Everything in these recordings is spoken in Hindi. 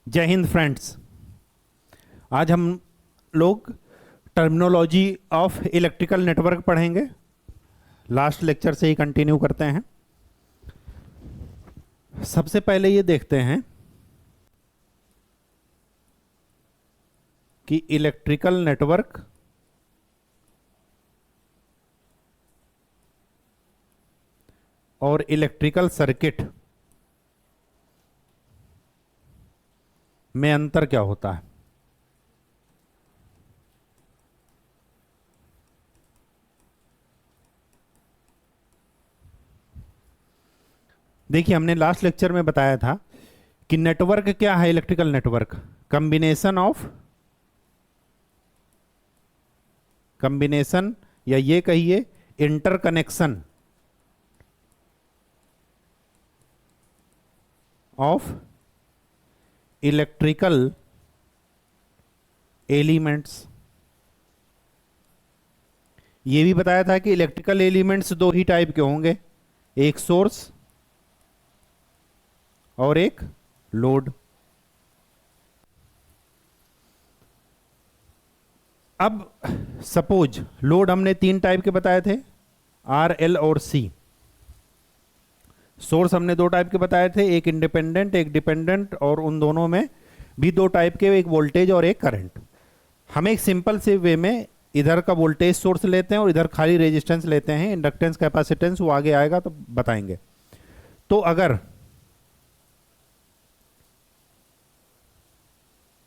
जय हिंद फ्रेंड्स। आज हम लोग टर्मिनोलॉजी ऑफ इलेक्ट्रिकल नेटवर्क पढ़ेंगे। लास्ट लेक्चर से ही कंटिन्यू करते हैं। सबसे पहले ये देखते हैं कि इलेक्ट्रिकल नेटवर्क और इलेक्ट्रिकल सर्किट में अंतर क्या होता है। देखिए, हमने लास्ट लेक्चर में बताया था कि नेटवर्क क्या है। इलेक्ट्रिकल नेटवर्क कंबिनेशन या ये कहिए इंटरकनेक्शन ऑफ इलेक्ट्रिकल एलिमेंट्स। ये भी बताया था कि इलेक्ट्रिकल एलिमेंट्स दो ही टाइप के होंगे, एक सोर्स और एक लोड। अब सपोज लोड हमने तीन टाइप के बताए थे, आर, एल और सी। सोर्स हमने दो टाइप के बताए थे, एक इंडिपेंडेंट एक डिपेंडेंट, और उन दोनों में भी दो टाइप के, एक वोल्टेज और एक करंट। हम एक सिंपल से वे में इधर का वोल्टेज सोर्स लेते हैं और इधर खाली रेजिस्टेंस लेते हैं, इंडक्टेंस कैपेसिटेंस वो आगे आएगा तो बताएंगे। तो अगर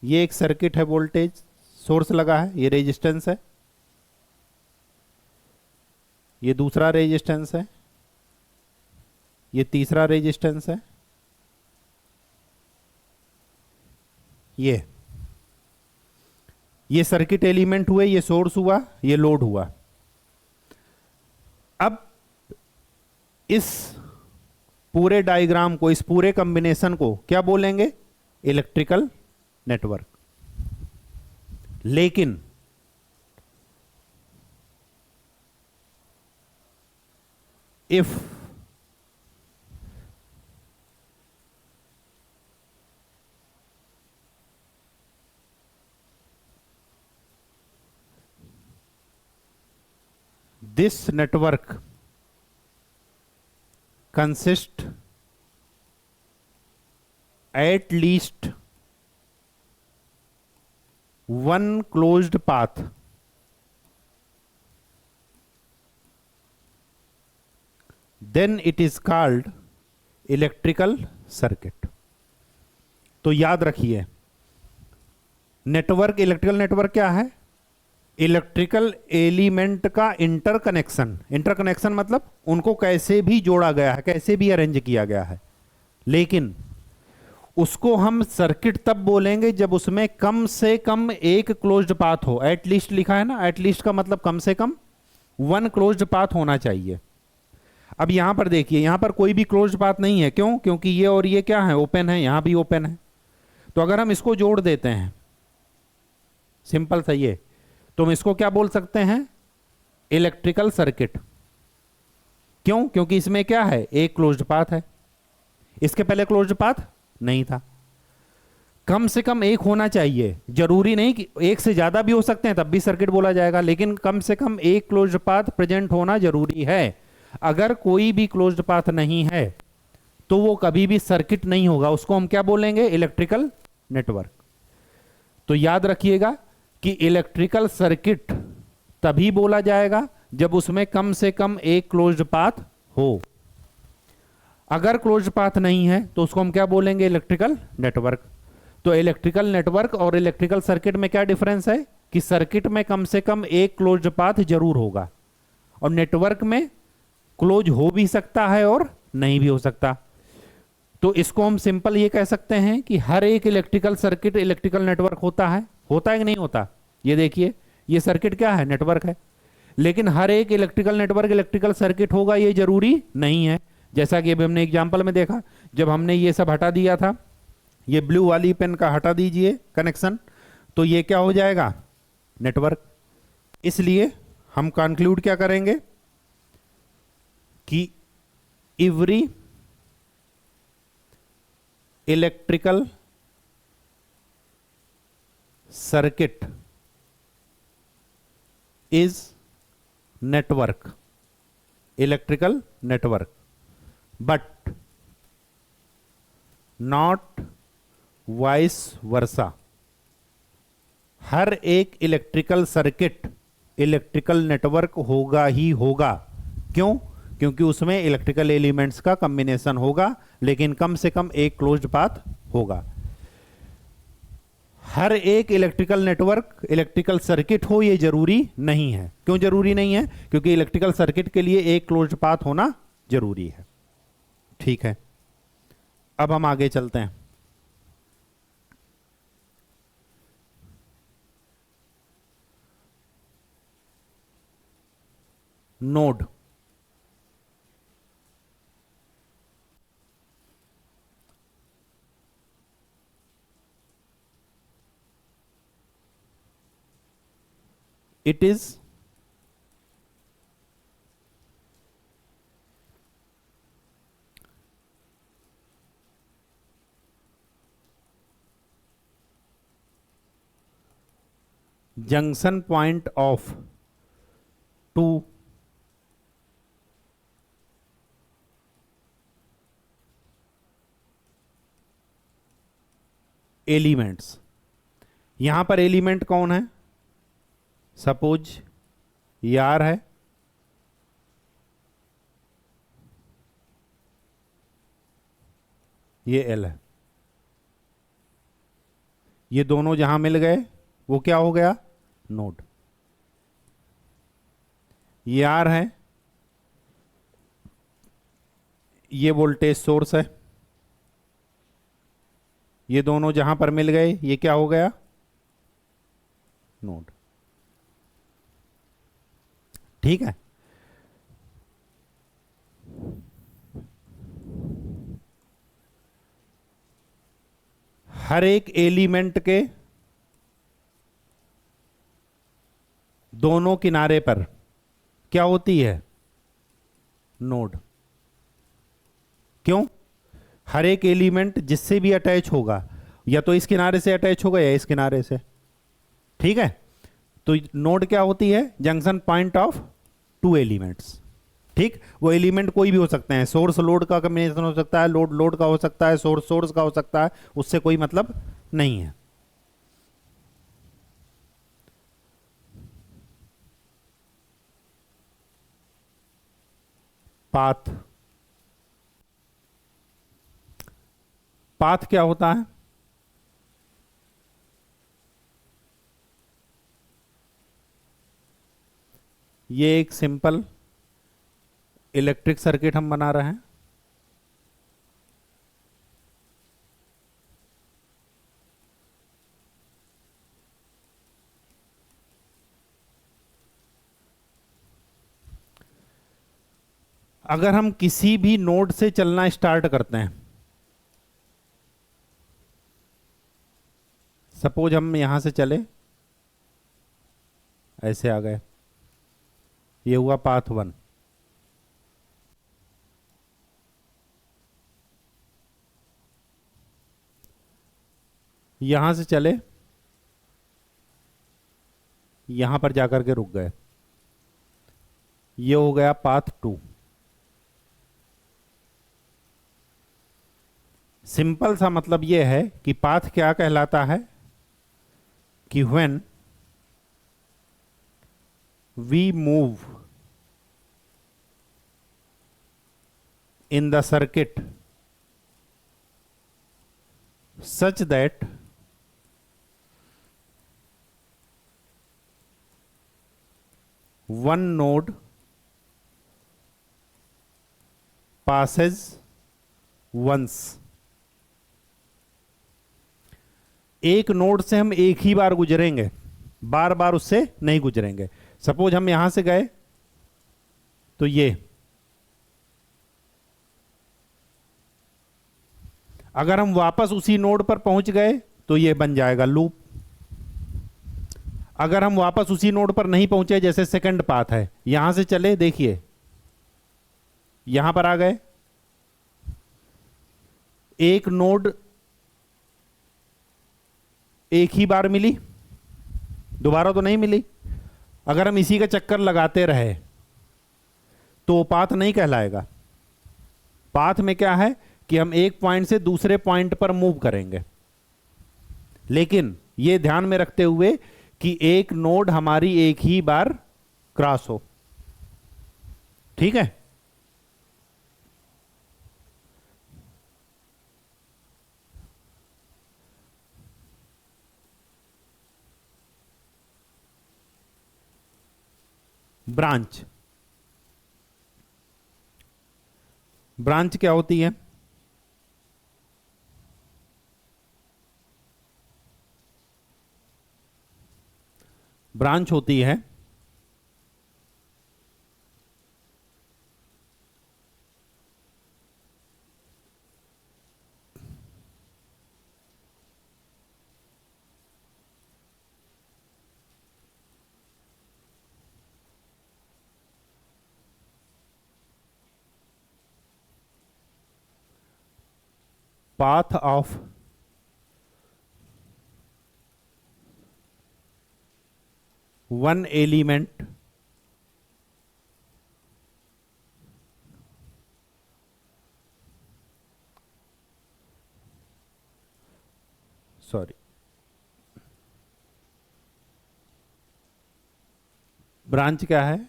ये एक सर्किट है, वोल्टेज सोर्स लगा है, ये रेजिस्टेंस है, ये दूसरा रेजिस्टेंस है, ये तीसरा रेजिस्टेंस है, ये सर्किट एलिमेंट हुए, ये सोर्स हुआ, ये लोड हुआ। अब इस पूरे डायग्राम को, इस पूरे कॉम्बिनेशन को क्या बोलेंगे? Electrical network. लेकिन if this network consists at least one closed path, then it is called electrical circuit। तो याद रखिए, नेटवर्क, इलेक्ट्रिकल नेटवर्क क्या है? इलेक्ट्रिकल एलिमेंट का इंटरकनेक्शन। इंटरकनेक्शन मतलब उनको कैसे भी जोड़ा गया है, कैसे भी अरेंज किया गया है। लेकिन उसको हम सर्किट तब बोलेंगे जब उसमें कम से कम एक क्लोज्ड पाथ हो। एटलीस्ट लिखा है ना, एटलीस्ट का मतलब कम से कम वन क्लोज्ड पाथ होना चाहिए। अब यहां पर देखिए, यहां पर कोई भी क्लोज्ड पाथ नहीं है। क्यों? क्योंकि ये और ये क्या है? ओपन है, यहां भी ओपन है। तो अगर हम इसको जोड़ देते हैं, सिंपल सा ये, तो हम इसको क्या बोल सकते हैं? Electrical circuit. क्यों? क्योंकि इसमें क्या है? एक क्लोज्ड पाथ है। इसके पहले क्लोज्ड पाथ नहीं था। कम से कम एक होना चाहिए। जरूरी नहीं कि एक से ज्यादा भी हो सकते हैं, तब भी सर्किट बोला जाएगा, लेकिन कम से कम एक क्लोज्ड पाथ प्रेजेंट होना जरूरी है। अगर कोई भी क्लोज्ड पाथ नहीं है तो वो कभी भी सर्किट नहीं होगा। उसको हम क्या बोलेंगे? Electrical network. तो याद रखिएगा कि इलेक्ट्रिकल सर्किट तभी बोला जाएगा जब उसमें कम से कम एक क्लोज्ड पाथ हो। अगर क्लोज्ड पाथ नहीं है तो उसको हम क्या बोलेंगे? Electrical network. तो इलेक्ट्रिकल नेटवर्क और इलेक्ट्रिकल सर्किट में क्या डिफरेंस है? कि सर्किट में कम से कम एक क्लोज्ड पाथ जरूर होगा, और नेटवर्क में क्लोज हो भी सकता है और नहीं भी हो सकता। तो इसको हम सिंपल ये कह सकते हैं कि हर एक इलेक्ट्रिकल सर्किट इलेक्ट्रिकल नेटवर्क होता है। होता है कि नहीं होता? ये देखिए, ये सर्किट क्या है? नेटवर्क है। लेकिन हर एक इलेक्ट्रिकल नेटवर्क इलेक्ट्रिकल सर्किट होगा ये जरूरी नहीं है। जैसा कि अभी हमने एग्जांपल में देखा, जब हमने ये सब हटा दिया था, ये ब्लू वाली पेन का हटा दीजिए कनेक्शन, तो ये क्या हो जाएगा? नेटवर्क। इसलिए हम कंक्लूड क्या करेंगे कि every electrical circuit is network, electrical network, but not vice versa. हर एक इलेक्ट्रिकल सर्किट इलेक्ट्रिकल नेटवर्क होगा ही होगा। क्यों? क्योंकि उसमें इलेक्ट्रिकल एलिमेंट्स का कॉम्बिनेशन होगा, लेकिन कम से कम एक क्लोज्ड पाथ होगा। हर एक इलेक्ट्रिकल नेटवर्क इलेक्ट्रिकल सर्किट हो ये जरूरी नहीं है। क्यों जरूरी नहीं है? क्योंकि इलेक्ट्रिकल सर्किट के लिए एक क्लोज्ड पाथ होना जरूरी है। ठीक है, अब हम आगे चलते हैं। Node, it is junction point of two elements. यहां पर एलिमेंट कौन है? सपोज ये आर है, ये एल है। ये दोनों जहां मिल गए वो क्या हो गया? नोड। ये आर है, ये वोल्टेज सोर्स है। ये दोनों जहां पर मिल गए ये क्या हो गया? नोड। ठीक है, हर एक एलिमेंट के दोनों किनारे पर क्या होती है? नोड। क्यों? हर एक एलिमेंट जिससे भी अटैच होगा या तो इस किनारे से अटैच होगा या इस किनारे से। ठीक है, तो नोड क्या होती है? Junction point of two elements. ठीक, वो एलिमेंट कोई भी हो सकते हैं। सोर्स लोड का कॉम्बिनेशन हो सकता है, लोड लोड का हो सकता है, सोर्स सोर्स का हो सकता है, उससे कोई मतलब नहीं है। पाथ, पाथ क्या होता है? ये एक सिंपल इलेक्ट्रिक सर्किट हम बना रहे हैं। अगर हम किसी भी नोड से चलना स्टार्ट करते हैं, सपोज हम यहां से चले, ऐसे आ गए, ये हुआ पाथ 1। यहां से चले, यहां पर जाकर के रुक गए, ये हो गया पाथ 2। सिंपल सा मतलब यह है कि पाथ क्या कहलाता है कि when we move in the circuit such that one node passes once। एक नोड से हम एक ही बार गुजरेंगे, बार बार उससे नहीं गुजरेंगे। सपोज हम यहां से गए तो ये, अगर हम वापस उसी नोड पर पहुंच गए तो ये बन जाएगा लूप। अगर हम वापस उसी नोड पर नहीं पहुंचे, जैसे सेकंड पाथ है, यहां से चले, देखिए यहां पर आ गए, एक नोड एक ही बार मिली, दोबारा तो नहीं मिली। अगर हम इसी का चक्कर लगाते रहे तो वो पाथ नहीं कहलाएगा। पाथ में क्या है कि हम एक पॉइंट से दूसरे पॉइंट पर मूव करेंगे, लेकिन ये ध्यान में रखते हुए कि एक नोड हमारी एक ही बार क्रॉस हो। ठीक है। ब्रांच, ब्रांच क्या होती है? ब्रांच होती है path of one element sorry branch क्या है?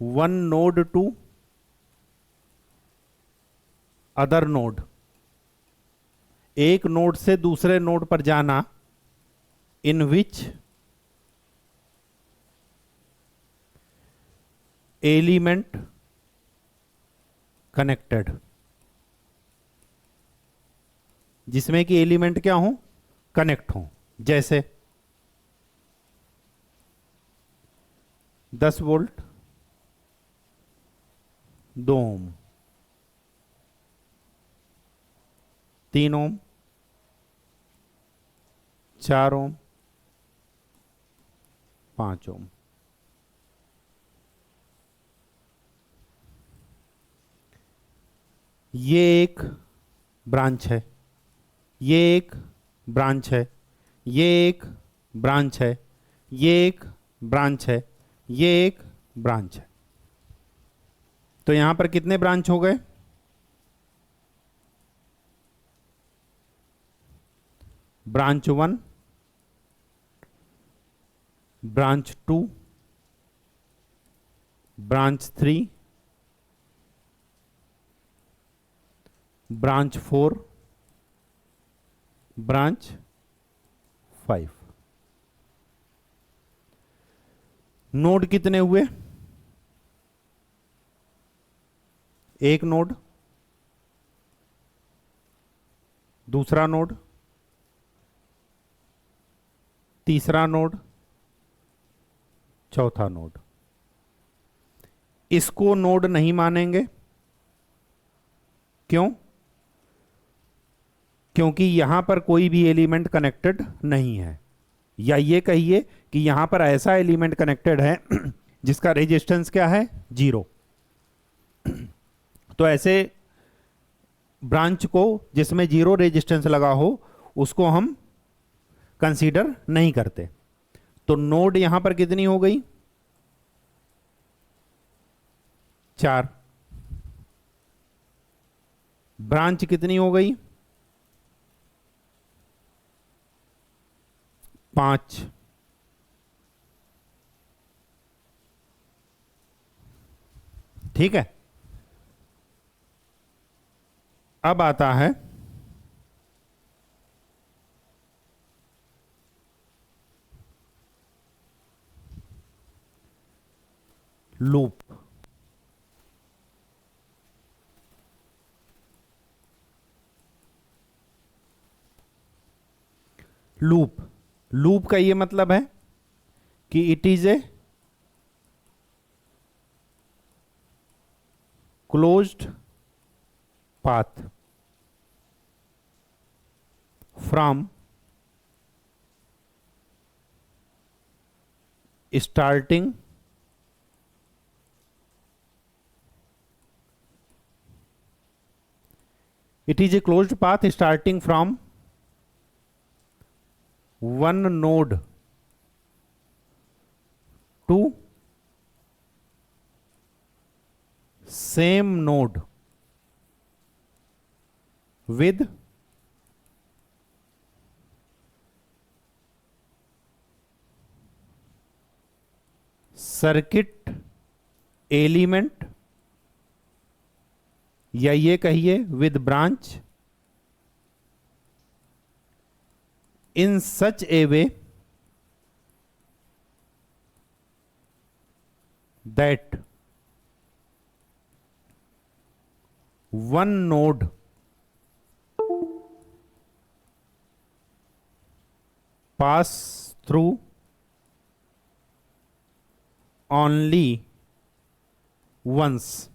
One node to other node, एक नोड से दूसरे नोड पर जाना, इन विच एलिमेंट कनेक्टेड, जिसमें कि एलिमेंट क्या हो? कनेक्ट हो। जैसे 10 वोल्ट, 2 ओम, 3 ओम, 4 ओम, 5 ओम। ये एक ब्रांच है, ये एक ब्रांच है, ये एक ब्रांच है, ये एक ब्रांच है, ये एक ब्रांच है। तो यहां पर कितने ब्रांच हो गए? Branch 1, branch 2, branch 3, branch 4, branch 5। Node कितने हुए? एक नोड, दूसरा नोड, तीसरा नोड, चौथा नोड। इसको नोड नहीं मानेंगे। क्यों? क्योंकि यहां पर कोई भी एलिमेंट कनेक्टेड नहीं है, या ये कहिए कि यहां पर ऐसा एलिमेंट कनेक्टेड है जिसका रेजिस्टेंस क्या है? 0। तो ऐसे ब्रांच को जिसमें 0 रेजिस्टेंस लगा हो उसको हम कंसीडर नहीं करते। तो नोड यहां पर कितनी हो गई? 4। ब्रांच कितनी हो गई? 5। ठीक है। अब आता है लूप। लूप, लूप का ये मतलब है कि it is a closed path from starting it is a closed path starting from one node to same node with circuit element, या ये कहिए with branch in such a way that one node pass through only once.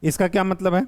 इसका क्या मतलब है?